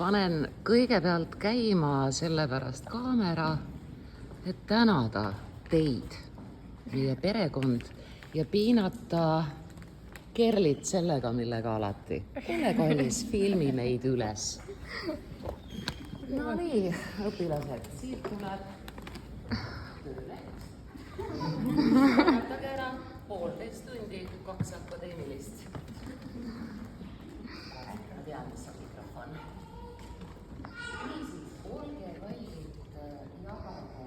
Panen kõigepealt käima sellepärast kaamera, et tänada teid, meie perekond ja piinata Kerlit sellega, millega alati. Kelle kallis filmi meid üles. No nii, õpilased, siit tuleb tööleht. Vaadake ära, 1,5 tundi, 2 akadeemilist. Ma tean, mis on mikrofon. Niisiis, olge kallid, jagage.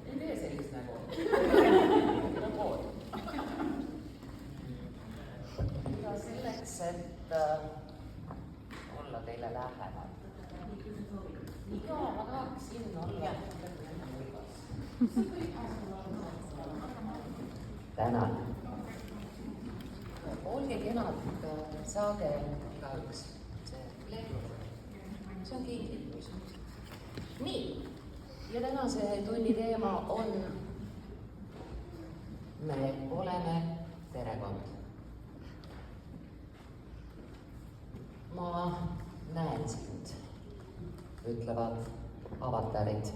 Ei tee sellist nägu. Ja selleks, et olla teile lähemal. Ma tahaksin olla. Tänan. Olge kenad, saage igaüks see leht. See on kingitus. Nii, ja tänase tunni teema on me oleme perekond. Ma näen sind, ütlevad avatarid.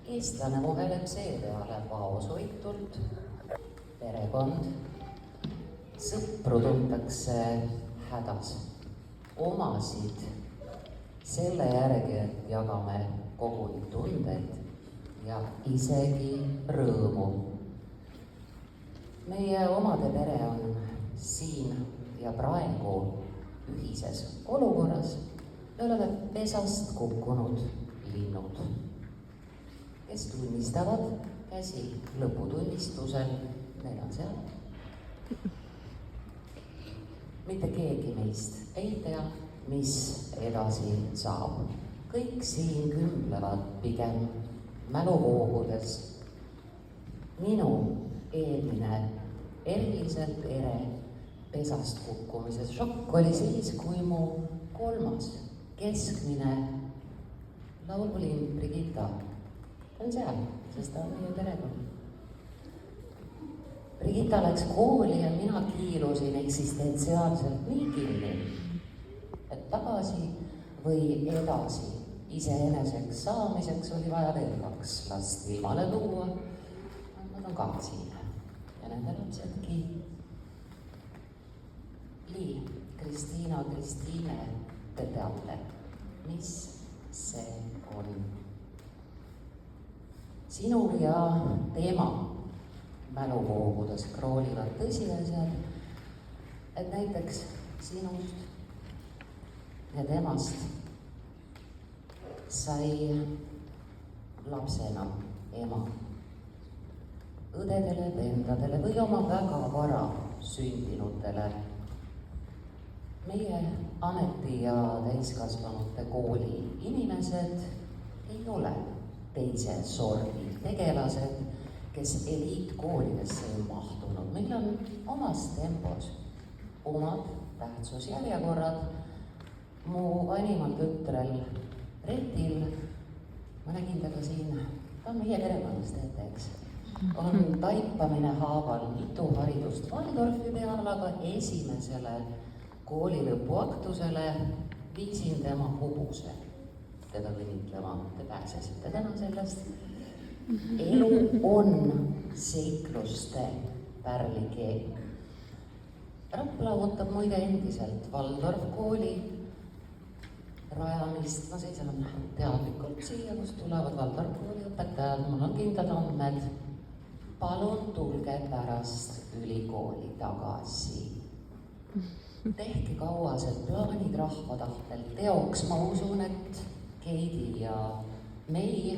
Eestlane muheleb see peale vaoshoitult. Perekond. Sõpru tuntakse hädas. Omasid selle järgi, et jagame koguni tundeid ja isegi rõõmu. Meie omade pere on siin ja praegu ühises olukorras. Me oleme pesast kukkunud linnud, kes tunnistavad käsi lõputunnistusel. Meil on seal. Mitte keegi meist ei tea, mis edasi saab. Kõik siin kümblevad pigem mäluvoogudes. Minu eelmine eriliselt ere pesast kukkumises šokk oli siis, kui mu 3. keskmine laululind Brigitta on seal, sest ta on meie perekond. Brigitta läks kooli ja mina kiilusin eksistentsiaalselt nii kinni, et tagasi või edasi iseeneseks saamiseks oli vaja veel 2 last ilmale luua. Nad on ka siin ja nende lapsedki. Lii, Kristiina, Kristiine, te teate, mis see on. Sinu ja teema mäluvoogudes kroonivad tõsiasjad, et näiteks sinust ja temast sai lapsena ema. Õdedele, vendadele või oma väga vara sündinutele. Meie ameti ja täiskasvanute kooli inimesed ei ole teise sordi tegelased, kes eliitkoolidesse ei mahtunud. Meil on omas tempos omad tähtsusjärjekorrad. Mu vanimal tütrel Retil, ma nägin teda siin, ta on meie perekonnas teeteks, on taipamine haaval mitu haridust Waldorfi peal, aga esimesele kooli lõpuaktusele viisin tema hobuse teda õnnitlema. Te pääsesite täna sellest. Elu on seikluste pärlikeel. Rapla ootab muide endiselt Waldorf kooli rajamist. Ma seisan teadlikult siia, kus tulevad Waldorf kooli õpetajad. Mul on kindlad andmed. Palun tulge pärast ülikooli tagasi. Tehke kauased plaanid rahva tahtel teoks. Ma usun, et Keidi ja May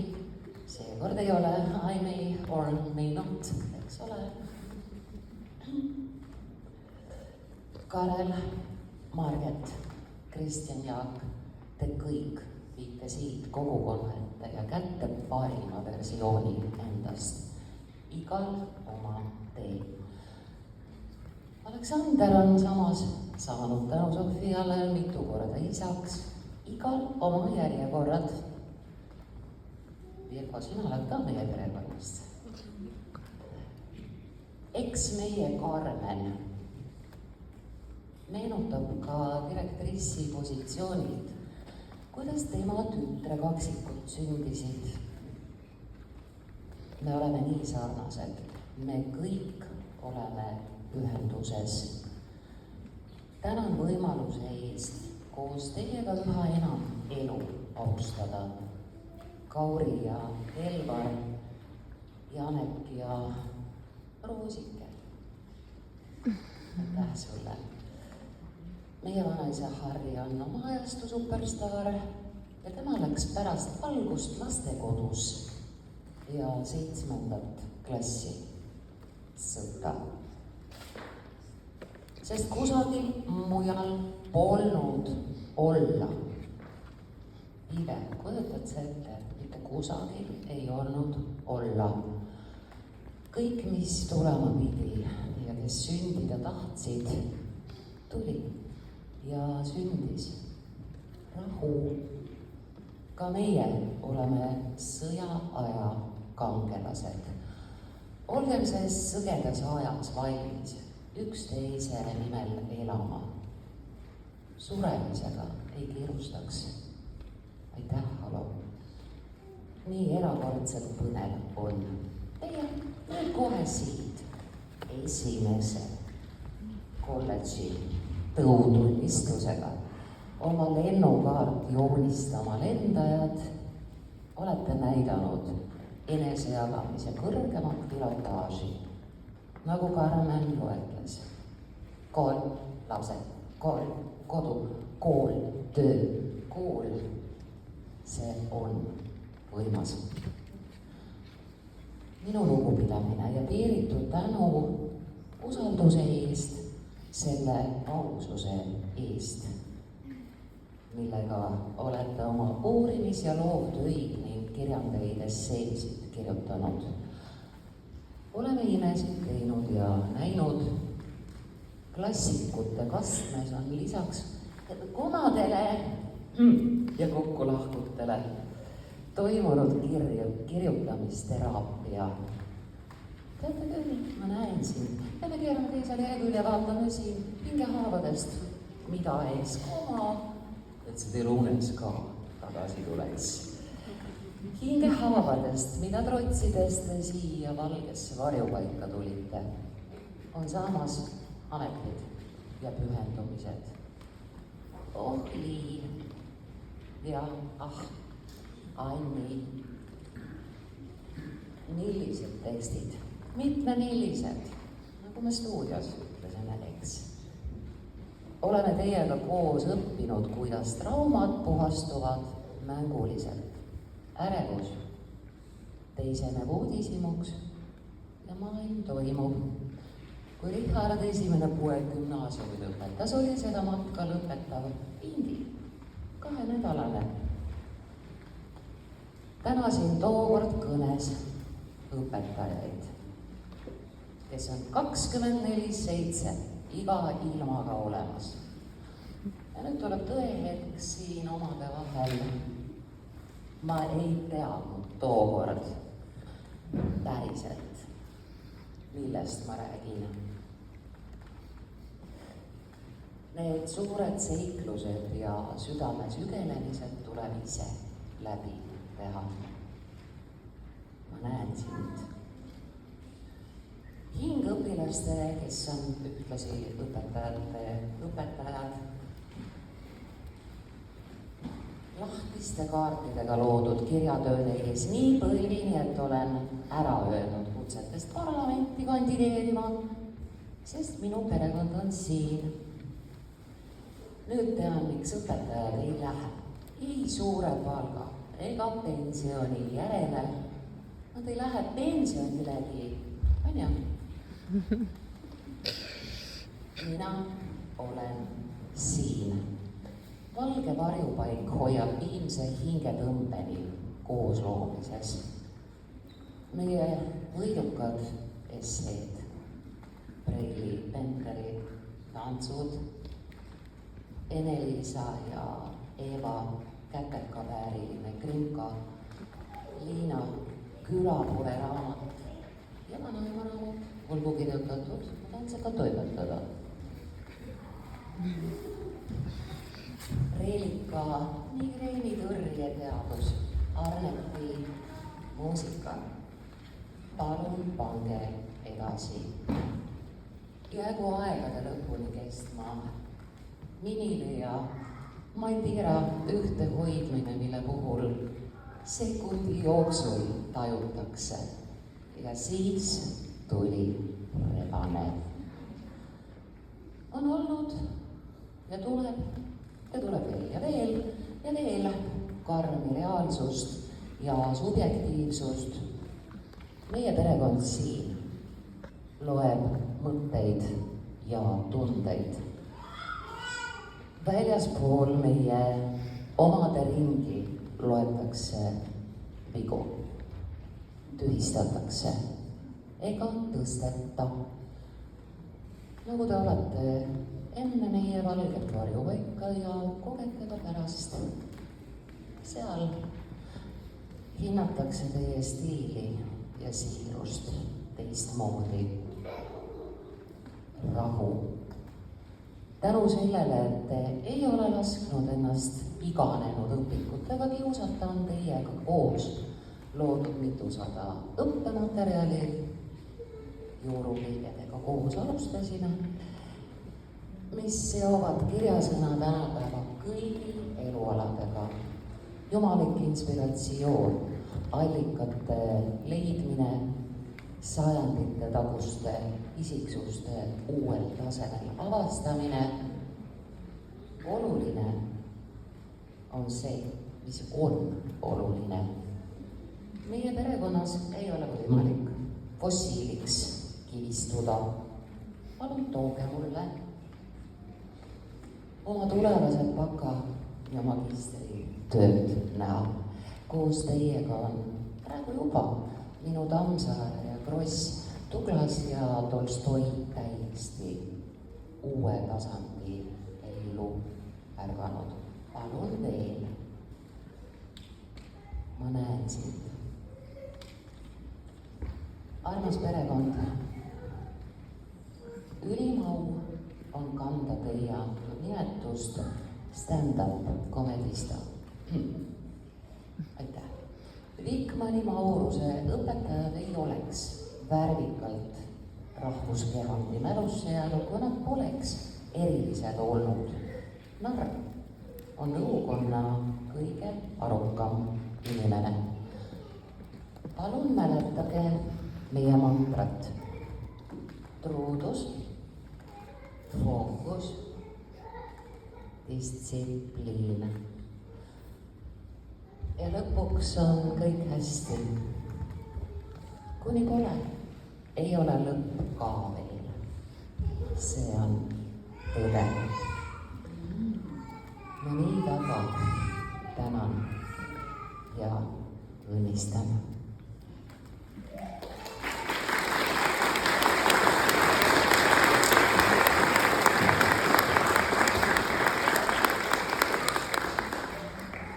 seekord ei ole I may or may not, eks ole. Karel, Marget, Kristjan, Jaak, te kõik viite siit kogukonna ette ja kätte parima versiooni endast. Igal oma tee. Aleksander on samas saanud tänu Sofiale mitu korda isaks. Igal oma järjekorrad. Virgo, sina oled ka meie perekonnast. Eks meie Karmen meenutab ka direktrissi positsioonilt, kuidas tema tütre kaksikud sündisid. Me oleme nii sarnased, me kõik oleme ühenduses. Tänan võimaluse eest koos teiega üha enam elu austada. Kauri ja Elvar, Janek ja Roosike. Aitäh sulle. Meie vanaisa Harri on oma ajastu superstaar ja tema läks pärast algust lastekodus ja 7. klassi sõtta. Sest kusagil mujal polnud olla. Ive, kujutad sa ette, mitte kusagil ei olnud olla. Kõik, mis tulema pidi ja kes sündida tahtsid, tuli ja sündis rahu. Ka meie oleme sõjaaja kangelased. Olgem selles sõgedas ajas valmis üksteise nimel elama. Suremisega ei kiirustaks. Aitäh, Halo. Nii erakordselt põnev on. Teie nüüd kohe siit esimese kolledži tõutunnistusega oma lennukaart joonistama lendajad olete näidanud enesejagamise kõrgemat pilotaaži, nagu Karmen loetles. Kool, lapsed, kool, kodu, kool, töö, kool. See on võimas. Minu lugupidamine ja piiritud tänu usalduse eest, selle aususe eest, millega olete oma uurimis- ja loovtöid ning kirjandeid esseesid kirjutanud. Oleme imesid teinud ja näinud. Klassikute kastmes on lisaks komadele ja kokkulahkutele toimunud kirjutamisteraapia. Teate küll, ma näen siin. Peame keerama teise lehekülje, vaatame siin hingehaavadest, mida ees koma, et see teil unes ka tagasi tuleks. Hingehaavadest, mida trotsides te siia valgesse varjupaika tulite, on samas ametid ja pühendumised. Oh, Lii ja Anni. Millised tekstid, mitmemillised, nagu me stuudios ütlesime, eks. Oleme teiega koos õppinud, kuidas traumad puhastuvad mänguliselt. Ärevus teiseneb uudishimuks ja maailm toimub. Kui Richard esimene poeg gümnaasiumi lõpetas, oli seda matka lõpetav indi, 2-nädalane. Tänasin tookord kõnes õpetajaid, kes on 24/7 iga ilmaga olemas. Ja nüüd tuleb tõehetk siin omade vahel. Ma ei teadnud tookord päriselt, millest ma räägin. Need suured seiklused ja südame sügelemised tuleb ise läbi teha. Ma näen sind. Hingõpilastele, kes on ühtlasi õpetajad, lahtiste kaartidega loodud kirjatööde ees nii põlvini, et olen ära öelnud kutsetest parlamenti kandideerima, sest minu perekond on siin. Nüüd tean, miks õpetajad ei lähe ei suure palga ega pensioni järele. Nad ei lähe pensionilegi, on ju? Mina olen siin. Valge varjupaik hoiab viimse hingetõmbeni koos loomises. Meie võidukad esseed, Preili, Penteri, tantsud, Ene-Liisa ja Eeva kätekavääriline Krimka, Liina Külapoe raamat ja vanaema raamat, olgu kirjutatud, ma tahan seda toimetada. ka migreenitõrjeteadus Arneti muusika. Palun pange edasi. Jäägu aegade lõpuni kestma Minile ja Mandira ühte hoidmine, mille puhul sekundi jooksul tajutakse. Ja siis tuli rebane. On olnud ja tuleb veel ja veel ja veel karmi reaalsust ja subjektiivsust. Meie perekond siin loeb mõtteid ja tundeid. Väljaspool meie omade ringi loetakse vigu, tühistatakse ega tõsteta. Nagu te olete enne meie valget varjupaika ja kogete ka pärast. Seal hinnatakse teie stiili ja siirust teistmoodi. Rahu. Tänu sellele, et te ei ole lasknud ennast iganenud õpikutega kiusata, on teiega koos loodud mitusada õppematerjali. Juurukirjadega koos alustasime, mis seovad kirjasõna tänapäeva kõigi elualadega. Jumalik inspiratsioon, allikate leidmine, sajandite taguste isiksuste uuel tasemel avastamine. Oluline on see, mis on oluline. Meie perekonnas ei ole võimalik fossiiliks kivistuda. Palun tooge mulle oma tulevased baka ja magistri tööd näha. Koos teiega on praegu juba minu Tammsaare ja Kross, Douglas ja Tolstoi täiesti uue tasandi ellu ärganud. Palun veel. Ma näen sind. Armas perekond, ülim au on kanda teie antud nimetust stand-up komedista. Aitäh. Vikmani Mauruse õpetajad ei oleks värvikalt rahvuskehandi mälusse jäänud, kui nad poleks erilised olnud. Narr on õukonna kõige arukam inimene. Palun mäletage meie mantrat. Truudus, fookus, distsipliin. Ja lõpuks on kõik hästi. Kuni pole, ei ole lõpp ka veel. See on tõde. Ma nii väga tänan ja õnnistan.